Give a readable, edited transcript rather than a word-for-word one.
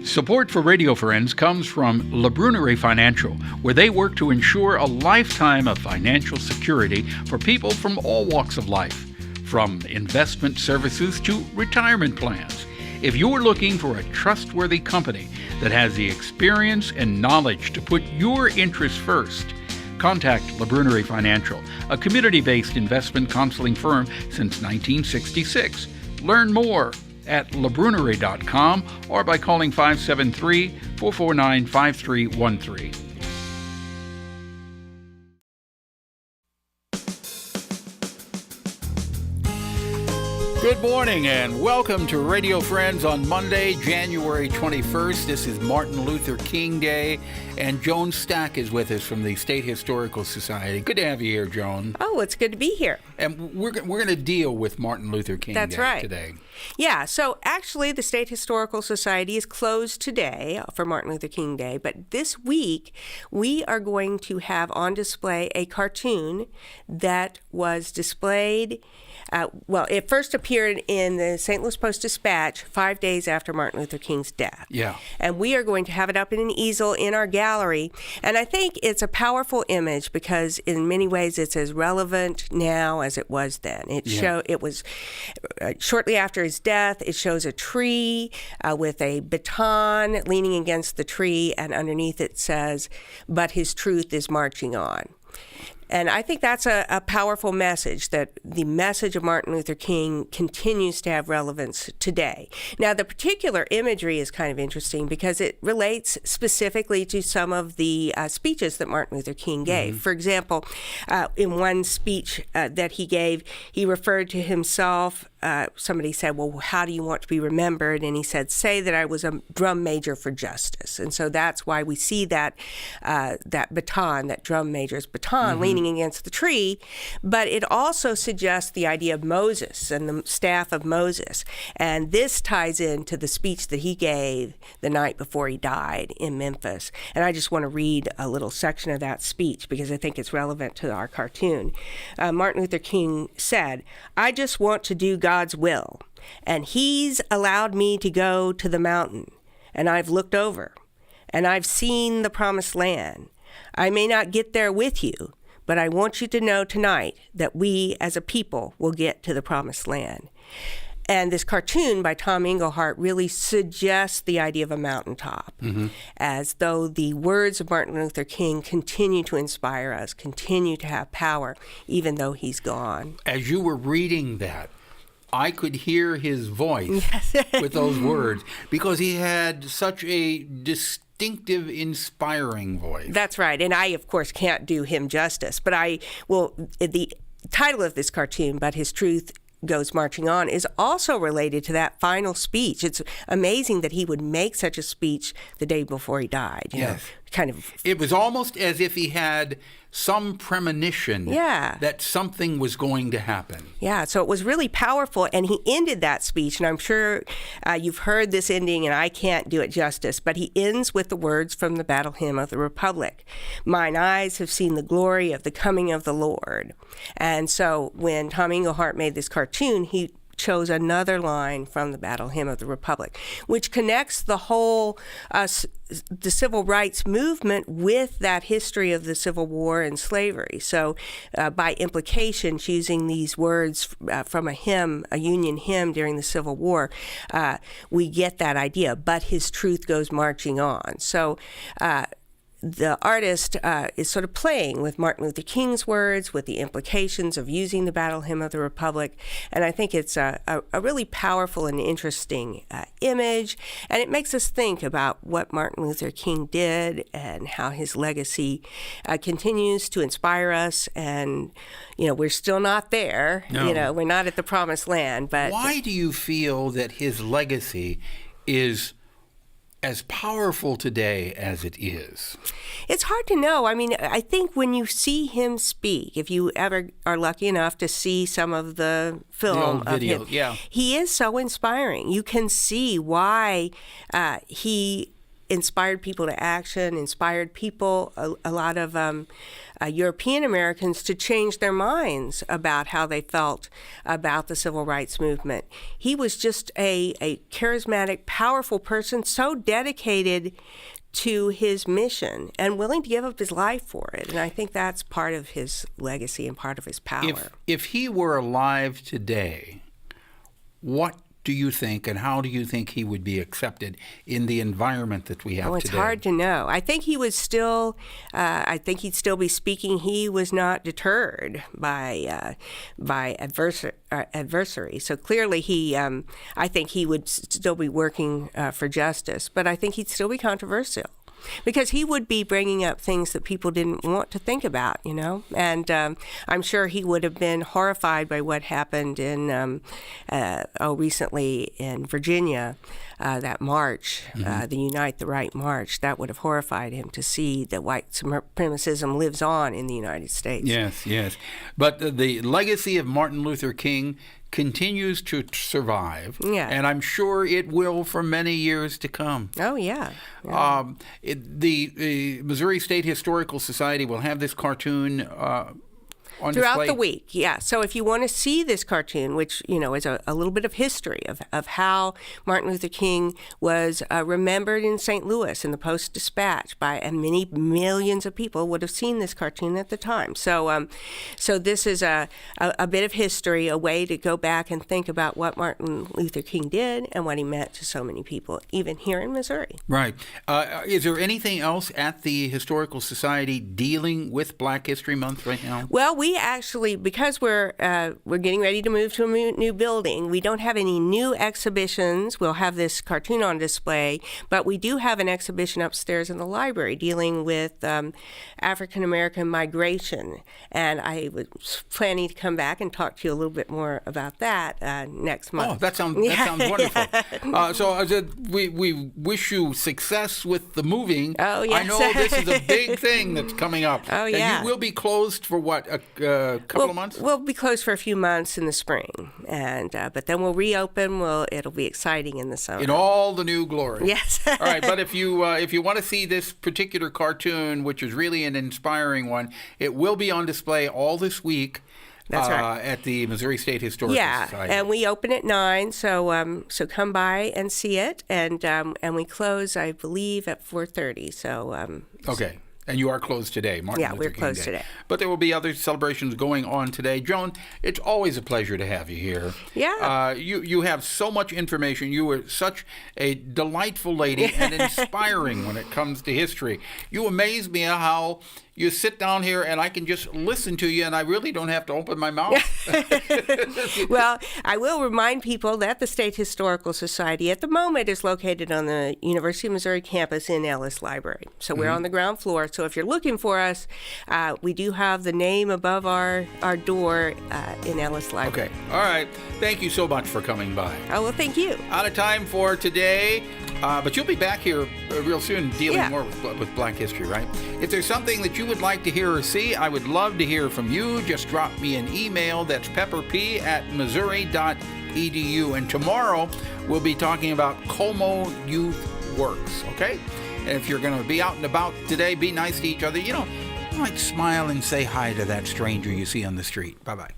Support for Radio Friends comes from La Brunerie Financial, where they work to ensure a lifetime of financial security for people from all walks of life, from investment services to retirement plans. If you're looking for a trustworthy company that has the experience and knowledge to put your interests first, contact La Brunerie Financial, a community-based investment counseling firm since 1966. Learn more at labrunerie.com or by calling 573-449-5313. Good morning and welcome to Radio Friends on Monday, January 21st. This is Martin Luther King Day, and JOAN STACK is with us from the State Historical Society. Good to have you here, JOAN. Oh, it's good to be here. And we're going to deal with Martin Luther King Day today. Yeah, so actually the State Historical Society is closed today for Martin Luther King Day, but this week we are going to have on display a cartoon that was displayed. It first appeared in the St. Louis Post-Dispatch 5 days after Martin Luther King's death. Yeah. And we are going to have it up in an easel in our gallery. And I think it's a powerful image because in many ways it's as relevant now as it was then. It was shortly after his death. It shows a tree with a baton leaning against the tree, and underneath it says, "But his truth is marching on." And I think that's a powerful message, that the message of Martin Luther King continues to have relevance today. Now, the particular imagery is kind of interesting because it relates specifically to some of the speeches that Martin Luther King gave. Mm-hmm. For example, in one speech that he gave, he referred to himself. Somebody said, well, how do you want to be remembered? And he said, say that I was a drum major for justice. And so that's why we see that baton, that drum major's baton, leaning against the tree. But it also suggests the idea of Moses and the staff of Moses. And this ties into the speech that he gave the night before he died in Memphis. And I just want to read a little section of that speech because I think it's relevant to our cartoon. Martin Luther King said, "I just want to do God's will, and he's allowed me to go to the mountain, and I've looked over, and I've seen the promised land. I may not get there with you, but I want you to know tonight that we as a people will get to the promised land." And this cartoon by Tom Engelhardt really suggests the idea of a mountaintop, as though the words of Martin Luther King continue to inspire us, continue to have power, even though he's gone. As you were reading that, I could hear his voice with those words because he had such a distinctive, inspiring voice. That's right. And I, of course, can't do him justice. But the title of this cartoon, "But His Truth Goes Marching On," is also related to that final speech. It's amazing that he would make such a speech the day before he died. Yes. It was almost as if he had some premonition that something was going to happen. Yeah, so it was really powerful, and he ended that speech, and I'm sure you've heard this ending, and I can't do it justice, but he ends with the words from the Battle Hymn of the Republic. "Mine eyes have seen the glory of the coming of the Lord." And so when Tom Engelhardt made this cartoon, he chose another line from the Battle Hymn of the Republic, which connects the whole the civil rights movement with that history of the Civil War and slavery. So by implication, choosing these words from a hymn, a Union hymn during the Civil War, we get that idea, but his truth goes marching on. So the artist is sort of playing with Martin Luther King's words, with the implications of using the Battle Hymn of the Republic. And I think it's a really powerful and interesting image. And it makes us think about what Martin Luther King did and how his legacy continues to inspire us. And, we're still not there. No. We're not at the promised land. But why do you feel that his legacy is as powerful today as it is? It's hard to know. I mean, I think when you see him speak, if you ever are lucky enough to see some of the film of him, he is so inspiring. You can see why he inspired people to action, inspired people, a lot of European Americans to change their minds about how they felt about the civil rights movement. He was just a charismatic, powerful person, so dedicated to his mission and willing to give up his life for it. And I think that's part of his legacy and part of his power. If he were alive today, what do you think, and how do you think he would be accepted in the environment that we have today? It's hard to know. I think he would still, I think he'd still be speaking. He was not deterred by adversary. So clearly I think he would still be working for justice, but I think he'd still be controversial. Because he would be bringing up things that people didn't want to think about, and I'm sure he would have been horrified by what happened in recently in Virginia, that march, the Unite the Right march. That would have horrified him to see that white supremacism lives on in the United States. Yes. But the legacy of Martin Luther King continues to survive, and I'm sure it will for many years to come. Oh, yeah. The Missouri State Historical Society will have this cartoon on throughout display the week, yeah. So if you want to see this cartoon, which is a little bit of history of how Martin Luther King was remembered in St. Louis in the Post-Dispatch and many millions of people would have seen this cartoon at the time. So this is a bit of history, a way to go back and think about what Martin Luther King did and what he meant to so many people, even here in Missouri. Right. Is there anything else at the Historical Society dealing with Black History Month right now? Well, we actually, because we're getting ready to move to a new building, we don't have any new exhibitions. We'll have this cartoon on display, but we do have an exhibition upstairs in the library dealing with African American migration, and I was planning to come back and talk to you a little bit more about that next month. Oh, that sounds wonderful. So we wish you success with the moving. Oh, yes. I know this is a big thing that's coming up. Oh, yeah. And you will be closed for what, a couple of months? We'll be closed for a few months in the spring, and but then we'll reopen. It'll be exciting in the summer. In all the new glory. Yes. All right, but if you want to see this particular cartoon, which is really an inspiring one, it will be on display all this week. That's right. At the Missouri State Historical Society. Yeah, and we open at 9, so come by and see it, and we close, I believe, at 4:30. So okay. And you are closed today, Martin Luther King we're closed Day. today. But there will be other celebrations going on today. Joan, it's always a pleasure to have you here. Yeah. You have so much information. You are such a delightful lady and inspiring when it comes to history. You amaze me at how you sit down here and I can just listen to you and I really don't have to open my mouth. Well, I will remind people that the State Historical Society at the moment is located on the University of Missouri campus in Ellis Library. So we're on the ground floor. So if you're looking for us, we do have the name above our door in Ellis Library. Okay. All right. Thank you so much for coming by. Oh, well, thank you. Out of time for today. But you'll be back here real soon dealing more with Black history, right? If there's something that you would like to hear or see, I would love to hear from you. Just drop me an email. That's pepperp@missouri.edu. And tomorrow we'll be talking about Como Youth Works, okay? And if you're going to be out and about today, be nice to each other. Smile and say hi to that stranger you see on the street. Bye-bye.